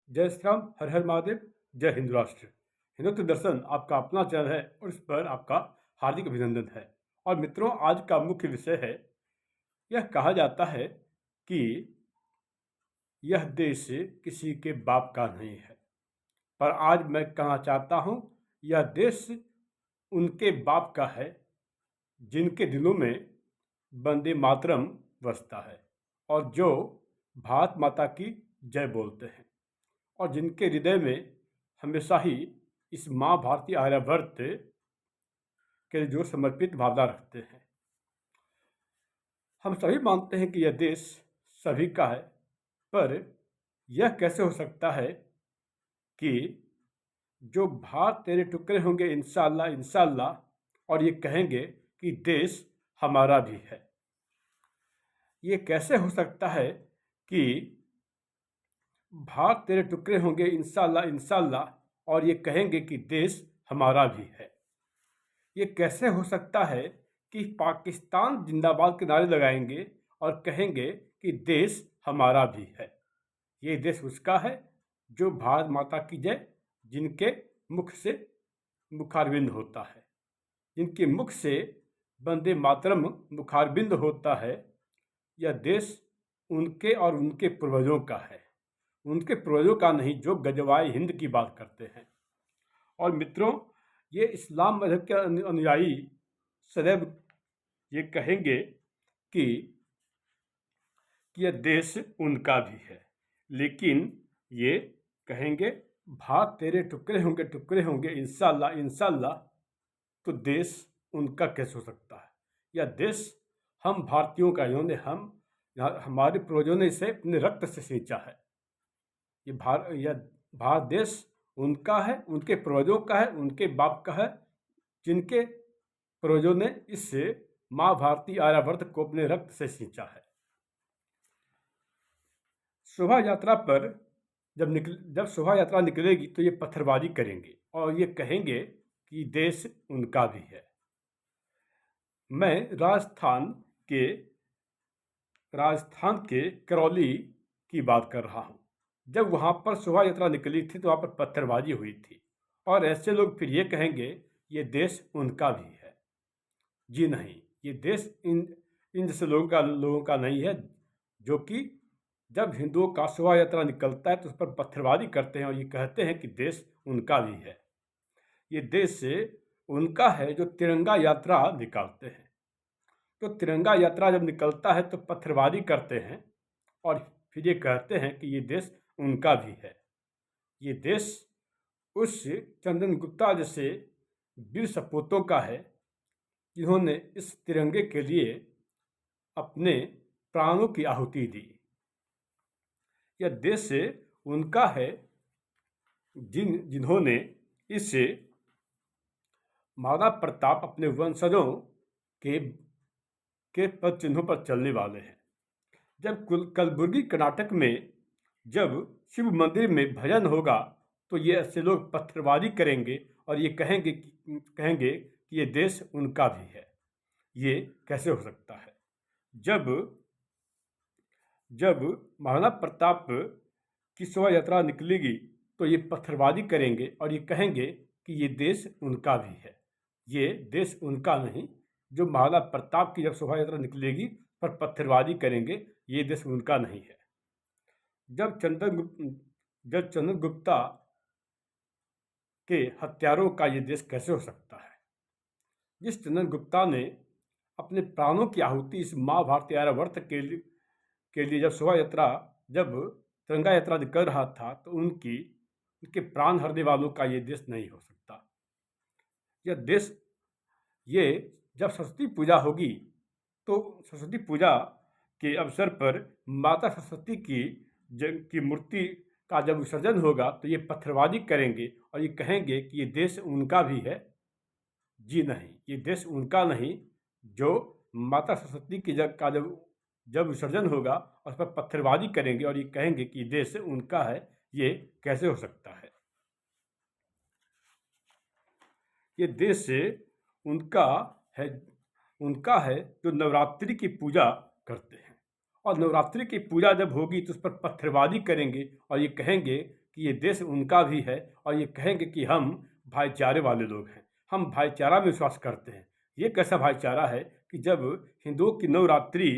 जय श्री राम, हर हर महादेव, जय हिंद राष्ट्र। हिंदुत्व दर्शन आपका अपना चैनल है और इस पर आपका हार्दिक अभिनंदन है। और मित्रों, आज का मुख्य विषय है, यह कहा जाता है कि यह देश किसी के बाप का नहीं है, पर आज मैं कहना चाहता हूँ, यह देश उनके बाप का है जिनके दिलों में वंदे मातरम बसता है और जो भारत माता की जय बोलते हैं और जिनके हृदय में हमेशा ही इस माँ भारती आर्यावर्त के जो समर्पित भावना रखते हैं। हम सभी मानते हैं कि यह देश सभी का है, पर यह कैसे हो सकता है कि जो भारत तेरे टुकड़े होंगे इंशाअल्लाह इंशाअल्लाह और ये कहेंगे कि देश हमारा भी है। ये कैसे हो सकता है कि भारत तेरे टुकड़े होंगे इंशाअल्लाह इंशाअल्लाह और ये कहेंगे कि देश हमारा भी है। ये कैसे हो सकता है कि पाकिस्तान जिंदाबाद के नारे लगाएंगे और कहेंगे कि देश हमारा भी है। ये देश उसका है जो भारत माता की जय, जिनके मुख से मुखारविंद होता है, जिनके मुख से वंदे मातरम मुखारविंद होता है। यह देश उनके और उनके पूर्वजों का है, उनके पूर्वजों का नहीं जो गजवाए हिंद की बात करते हैं। और मित्रों, ये इस्लाम मजहब के अनुयायी सदैव ये कहेंगे कि यह देश उनका भी है, लेकिन ये कहेंगे भारत तेरे टुकड़े होंगे इंशाअल्लाह इंशाअल्लाह, तो देश उनका कैसे हो सकता है। यह देश हम भारतीयों का, इन्होंने हमारे पूर्वजों ने इसे अपने रक्त से सींचा है। यह भारत देश उनका है, उनके पूर्वजों का है, उनके बाप का है, जिनके पूर्वजों ने इससे माँ भारती आर्यावर्त को अपने रक्त से सींचा है। शोभा यात्रा पर जब शोभा यात्रा निकलेगी तो ये पत्थरबाजी करेंगे और ये कहेंगे कि देश उनका भी है। मैं राजस्थान के करौली की बात कर रहा हूँ। जब वहाँ पर शोभा यात्रा निकली थी तो वहाँ पर पत्थरबाजी हुई थी और ऐसे लोग फिर ये कहेंगे ये देश उनका भी है। जी नहीं, ये देश इन जैसे लोगों का नहीं है, जो कि जब हिंदुओं का शोभा यात्रा निकलता है तो उस पर पत्थरबाजी करते हैं और ये कहते हैं कि देश उनका भी है। ये देश उनका है जो तिरंगा यात्रा निकालते हैं। तो तिरंगा यात्रा जब निकलता है तो पत्थरबाजी करते हैं और फिर ये कहते हैं कि ये देश उनका भी है। ये देश उस चंदन गुप्ता जैसे वीर सपूतों का है जिन्होंने इस तिरंगे के लिए अपने प्राणों की आहुति दी। यह देश उनका है जिन्होंने इस महाराणा प्रताप अपने वंशजों के पद चिन्हों पर चलने वाले हैं। जब कलबुर्गी कर्नाटक में जब शिव मंदिर में भजन होगा तो ये ऐसे लोग पत्थरबाजी करेंगे और ये कहेंगे कि ये देश उनका भी है। ये कैसे हो सकता है। जब महाराणा प्रताप की शोभा यात्रा निकलेगी तो ये पत्थरबाजी करेंगे और ये कहेंगे कि ये देश उनका भी है। ये देश उनका नहीं, जो महाराणा प्रताप की जब शोभा यात्रा निकलेगी पर पत्थरबाजी करेंगे, ये देश उनका नहीं है। जब चंद्रगुप्त गुप्ता के हत्यारों का ये देश कैसे हो सकता है। जिस चंद्रगुप्त गुप्ता ने अपने प्राणों की आहुति इस माँ भारती आर्यावर्त के लिए जब तिरंगा यात्रा निकल रहा था तो उनके प्राण हरने वालों का ये देश नहीं हो सकता। यह देश, ये जब सरस्वती पूजा होगी तो सरस्वती पूजा के अवसर पर माता सरस्वती की मूर्ति का जब विसर्जन होगा तो ये पत्थरबाजी करेंगे और ये कहेंगे कि ये देश उनका भी है। जी नहीं, ये देश उनका नहीं, जो माता सरस्वती की जब विसर्जन होगा और उस पर पत्थरबाजी करेंगे और ये कहेंगे कि देश उनका है। ये कैसे हो सकता है। ये देश उनका है जो नवरात्रि की पूजा करते हैं और नवरात्रि की पूजा जब होगी तो उस पर पत्थरबाजी करेंगे और ये कहेंगे कि ये देश उनका भी है और ये कहेंगे कि हम भाईचारे वाले लोग हैं, हम भाईचारा में विश्वास करते हैं। ये कैसा भाईचारा है कि जब हिंदुओं की नवरात्रि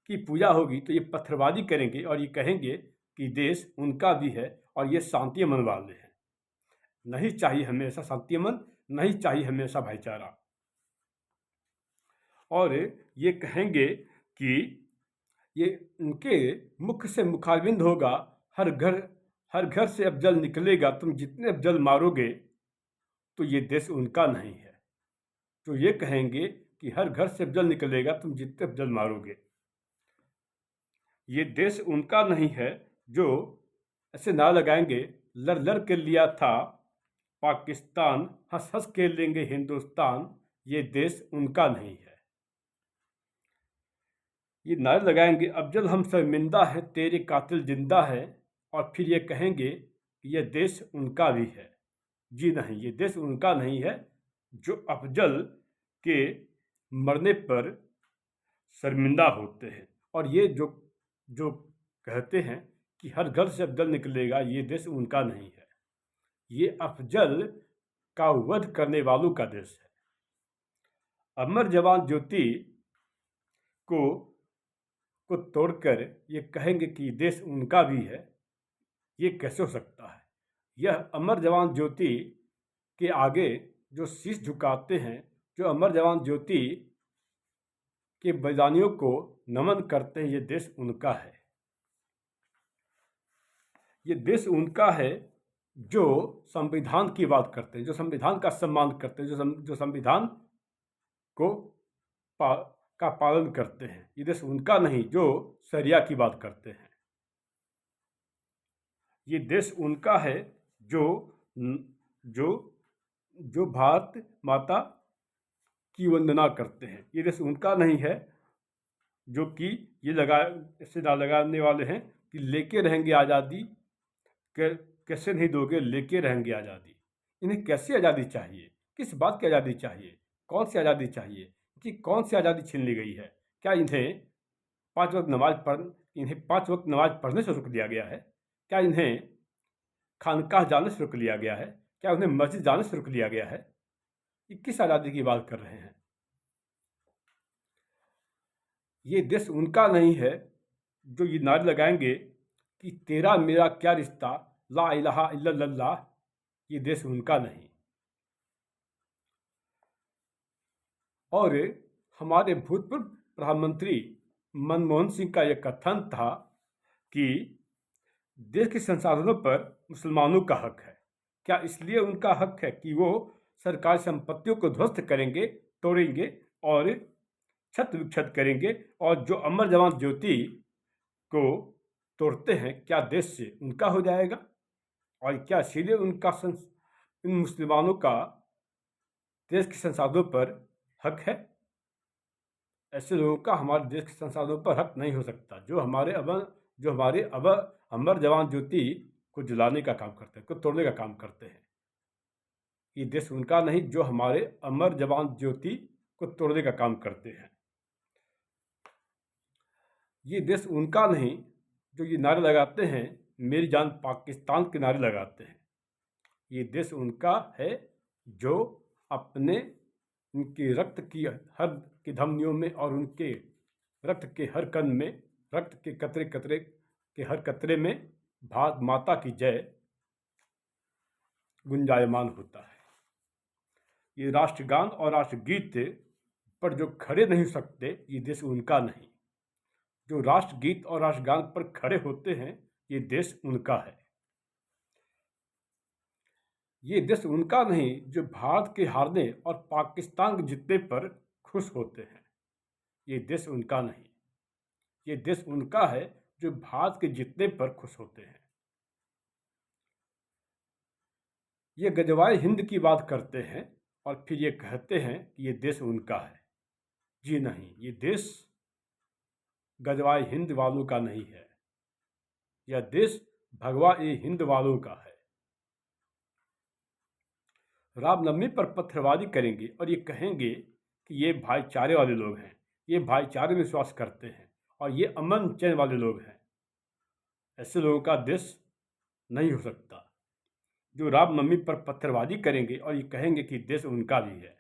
की पूजा होगी तो ये पत्थरबाजी करेंगे और ये कहेंगे कि देश उनका भी है और ये शांति अमन वाले हैं। नहीं चाहिए हमें ऐसा शांति अमन, नहीं चाहिए हमें ऐसा भाईचारा। और ये कहेंगे कि ये उनके मुख से मुखारबिंद होगा, हर घर से अब जल निकलेगा, तुम जितने अब जल मारोगे तो ये देश उनका नहीं है। तो ये कहेंगे कि हर घर से अब जल निकलेगा, तुम जितने अब जल मारोगे। ये देश उनका नहीं है जो ऐसे नारा लगाएंगे, लड़ लड़ के लिया था पाकिस्तान, हंस हंस के लेंगे हिंदुस्तान, ये देश उनका नहीं है। ये नारे लगाएंगे, अफजल हम शर्मिंदा है, तेरे कातिल जिंदा है, और फिर ये कहेंगे कि यह देश उनका भी है। जी नहीं, ये देश उनका नहीं है जो अफजल के मरने पर शर्मिंदा होते हैं। और ये जो जो कहते हैं कि हर घर से अफजल निकलेगा, ये देश उनका नहीं है। ये अफजल का वध करने वालों का देश है। अमर जवान ज्योति को तोड़कर ये कहेंगे कि देश उनका भी है, ये कैसे हो सकता है? यह अमर जवान ज्योति के आगे जो शीश झुकाते हैं, जो अमर जवान ज्योति के बलिदानियों को नमन करते हैं, ये देश उनका है। ये देश उनका है जो संविधान की बात करते हैं, जो संविधान का सम्मान करते हैं, जो संविधान को का पालन करते हैं। ये देश उनका नहीं जो शरिया की बात करते हैं। ये देश उनका है जो जो जो भारत माता की वंदना करते हैं। ये देश उनका नहीं है जो कि ये ऐसे लगाने वाले हैं कि लेके रहेंगे आज़ादी, कैसे नहीं दोगे, लेके रहेंगे आज़ादी। इन्हें कैसी आज़ादी चाहिए? किस बात की आज़ादी चाहिए? कौन सी आज़ादी चाहिए? कि कौन सी आज़ादी छीन ली गई है? क्या इन्हें 5 वक्त नमाज पढ़ने से रोक दिया गया है? क्या इन्हें खानकाह जाने से रोक लिया गया है? क्या उन्हें मस्जिद जाने से रोक लिया गया है? ये किस आज़ादी की बात कर रहे हैं? ये देश उनका नहीं है जो ये नारे लगाएंगे कि तेरा मेरा क्या रिश्ता, ला इलाहा इल्लल्लाह, ये देश उनका नहीं। और हमारे भूतपूर्व प्रधानमंत्री मनमोहन सिंह का यह कथन था कि देश के संसाधनों पर मुसलमानों का हक है। क्या इसलिए उनका हक है कि वो सरकारी संपत्तियों को ध्वस्त करेंगे, तोड़ेंगे और छत विक्षत करेंगे, और जो अमर जवान ज्योति को तोड़ते हैं, क्या देश से उनका हो जाएगा? और क्या इसीलिए इन मुसलमानों का देश के संसाधनों पर हक है? ऐसे लोगों का हमारे देश के संसाधनों पर हक नहीं हो सकता, जो हमारे अमर जवान ज्योति को जलाने का काम करते हैं, को तोड़ने का काम करते हैं। ये देश उनका नहीं जो हमारे अमर जवान ज्योति को तोड़ने का काम करते हैं। ये देश उनका नहीं जो ये नारे लगाते हैं, मेरी जान पाकिस्तान के नारे लगाते हैं। ये देश उनका है जो अपने उनके रक्त की धमनियों में और उनके रक्त के हर कण में, रक्त के कतरे कतरे के हर कतरे में भारत माता की जय गुंजायमान होता है। ये राष्ट्रगान और राष्ट्रगीत पर जो खड़े नहीं हो सकते, ये देश उनका नहीं। जो राष्ट्रगीत और राष्ट्रगान पर खड़े होते हैं, ये देश उनका है। ये देश उनका नहीं जो भारत के हारने और पाकिस्तान के जीतने पर खुश होते हैं। ये देश उनका नहीं। ये देश उनका है जो भारत के जीतने पर खुश होते हैं। ये गजवाए हिंद की बात करते हैं और फिर ये कहते हैं कि ये देश उनका है। जी नहीं, ये देश गजवाए हिंद वालों का नहीं है। यह देश भगवा ए हिंद वालों का है। रामनवमी पर पत्थरबाजी करेंगे और ये कहेंगे कि ये भाईचारे वाले लोग हैं, ये भाईचारे में विश्वास करते हैं और ये अमन चैन वाले लोग हैं। ऐसे लोगों का देश नहीं हो सकता। जो रामनवमी पर पत्थरबाजी करेंगे और ये कहेंगे कि देश उनका भी है,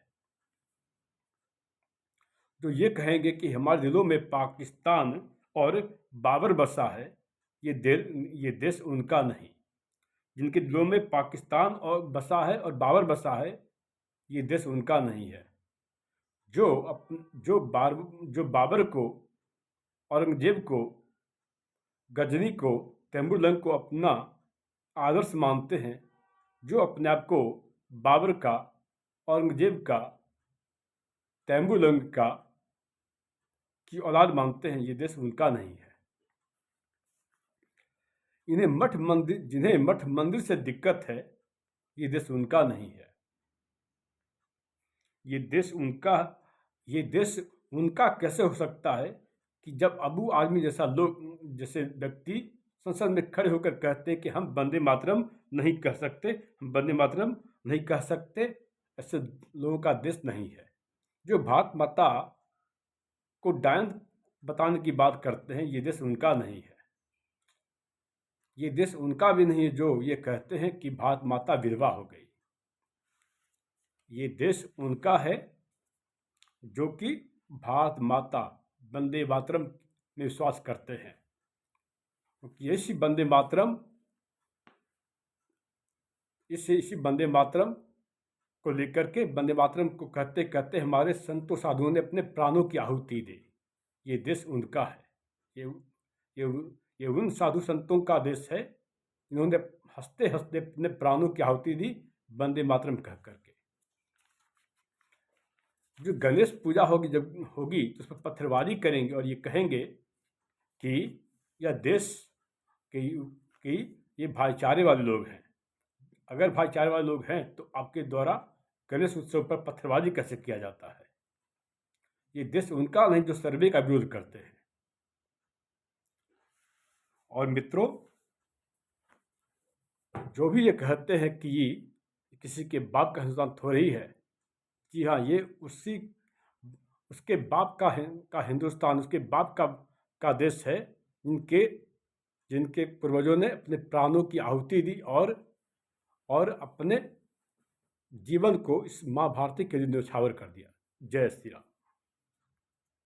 जो ये कहेंगे कि हमारे दिलों में पाकिस्तान और बाबर बसा है, ये देश उनका नहीं। जिनके दिलों में पाकिस्तान और बसा है और बाबर बसा है, ये देश उनका नहीं है। जो बाबर को, औरंगजेब को, गजनी को, तैमूरलंग को अपना आदर्श मानते हैं, जो अपने आप को बाबर का, औरंगजेब का, तैमूरलंग का की औलाद मानते हैं, ये देश उनका नहीं है। जिन्हें मठ मंदिर से दिक्कत है, ये देश उनका नहीं है। ये देश उनका कैसे हो सकता है कि जब अबू आदमी जैसे व्यक्ति संसद में खड़े होकर कहते हैं कि हम वंदे मातरम नहीं कह सकते, हम वंदे मातरम नहीं कह सकते, ऐसे लोगों का देश नहीं है। जो भारत माता को डायन बताने की बात करते हैं, ये देश उनका नहीं है। ये देश उनका भी नहीं है जो ये कहते हैं कि भारत माता विधवा हो गई। ये देश उनका है जो कि भारत माता, वंदे मातरम में विश्वास करते हैं, क्योंकि इसी वंदे मातरम को लेकर के, वंदे मातरम को कहते कहते हमारे संतों साधुओं ने अपने प्राणों की आहुति दी। ये देश उनका है। ये उन साधु संतों का देश है जिन्होंने हंसते हंसते अपने प्राणों की आहुति दी वंदे मातरम कह करके। जो गणेश पूजा होगी तो उस पर पत्थरबाजी करेंगे और ये कहेंगे कि यह देश कि ये भाईचारे वाले लोग हैं। अगर भाईचारे वाले लोग हैं तो आपके द्वारा गणेश उत्सव पर पत्थरबाजी कैसे किया जाता है? ये देश उनका नहीं जो सर्वे का विरोध करते हैं। और मित्रों, जो भी ये कहते हैं कि ये किसी के बाप का हिंदुस्तान थोड़ी ही है, जी हाँ, ये उसके बाप का हिंदुस्तान, उसके बाप का देश है, जिनके पूर्वजों ने अपने प्राणों की आहुति दी और अपने जीवन को इस माँ भारती के लिए न्यौछावर कर दिया। जय श्री राम।